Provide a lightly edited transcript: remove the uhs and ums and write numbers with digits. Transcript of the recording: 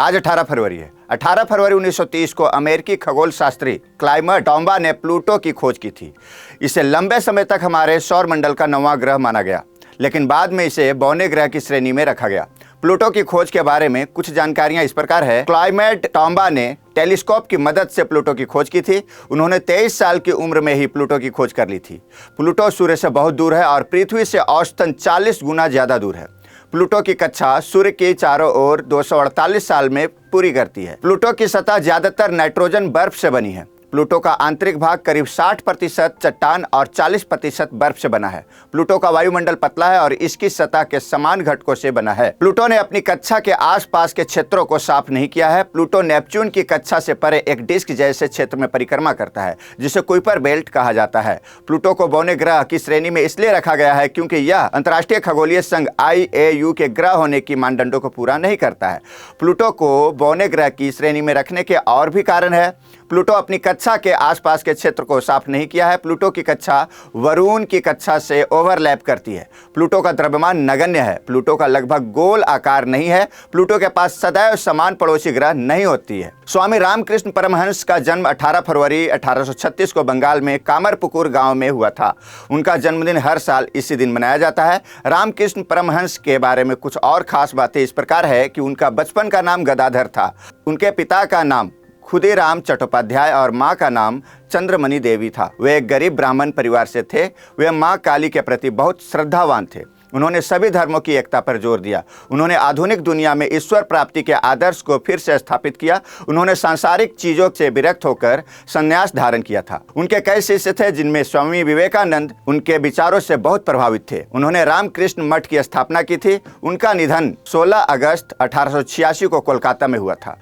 आज 18 फरवरी है। 18 फरवरी 1930 को अमेरिकी खगोल शास्त्री क्लाइमेट टॉम्बा ने प्लूटो की खोज की थी। इसे लंबे समय तक हमारे सौर मंडल का 9वां ग्रह माना गया, लेकिन बाद में इसे बौने ग्रह की श्रेणी में रखा गया। प्लूटो की खोज के बारे में कुछ जानकारियां इस प्रकार है। क्लाइमेट टॉम्बा ने टेलीस्कोप की मदद से प्लूटो की खोज की थी। उन्होंने 23 साल की उम्र में ही प्लूटो की खोज कर ली थी। प्लूटो सूर्य से बहुत दूर है और पृथ्वी से औसतन 40 गुना ज्यादा दूर है। प्लूटो की कक्षा सूर्य के चारों ओर 248 साल में पूरी करती है। प्लूटो की सतह ज्यादातर नाइट्रोजन बर्फ से बनी है। प्लूटो का आंतरिक भाग करीब 60% चट्टान और 40% बर्फ से बना है। प्लूटो का वायुमंडल पतला है और इसकी सतह के समान घटकों से बना है। प्लूटो ने अपनी कक्षा के आसपास के क्षेत्रों को साफ नहीं किया है। प्लूटो नेपच्यून की कक्षा से परे एक डिस्क जैसे क्षेत्र में परिक्रमा करता है, जिसे कुइपर बेल्ट कहा जाता है। प्लूटो को बौने ग्रह की श्रेणी में इसलिए रखा गया है क्योंकि यह अंतर्राष्ट्रीय खगोलीय संघ IAU के ग्रह होने की मानदंडों को पूरा नहीं करता है। प्लूटो को बौने ग्रह की श्रेणी में रखने के और भी कारण है। प्लूटो अपनी कक्षा के आसपास के क्षेत्र को साफ नहीं किया है। प्लूटो की कक्षा वरुण की कक्षा से ओवरलैप करती है। प्लूटो का द्रव्यमान नगण्य है। प्लूटो का लगभग गोल आकार नहीं है। प्लूटो के पास सदैव समान पड़ोसी ग्रह नहीं होती है। स्वामी रामकृष्ण परमहंस का जन्म 18 फरवरी 1836 को बंगाल में कामरपुकुर गांव में हुआ था। उनका जन्मदिन हर साल इसी दिन मनाया जाता है। रामकृष्ण परमहंस के बारे में कुछ और खास बातें इस प्रकार है कि उनका बचपन का नाम गदाधर था। उनके पिता का नाम खुदीराम चट्टोपाध्याय और मां का नाम चंद्रमणि देवी था। वे एक गरीब ब्राह्मण परिवार से थे। वे मां काली के प्रति बहुत श्रद्धावान थे। उन्होंने सभी धर्मों की एकता पर जोर दिया। उन्होंने आधुनिक दुनिया में ईश्वर प्राप्ति के आदर्श को फिर से स्थापित किया। उन्होंने सांसारिक चीजों से विरक्त होकर संन्यास धारण किया था। उनके कई शिष्य थे, जिनमें स्वामी विवेकानंद उनके विचारों से बहुत प्रभावित थे। उन्होंने रामकृष्ण मठ की स्थापना की थी। उनका निधन 16 अगस्त 1886 को कोलकाता में हुआ था।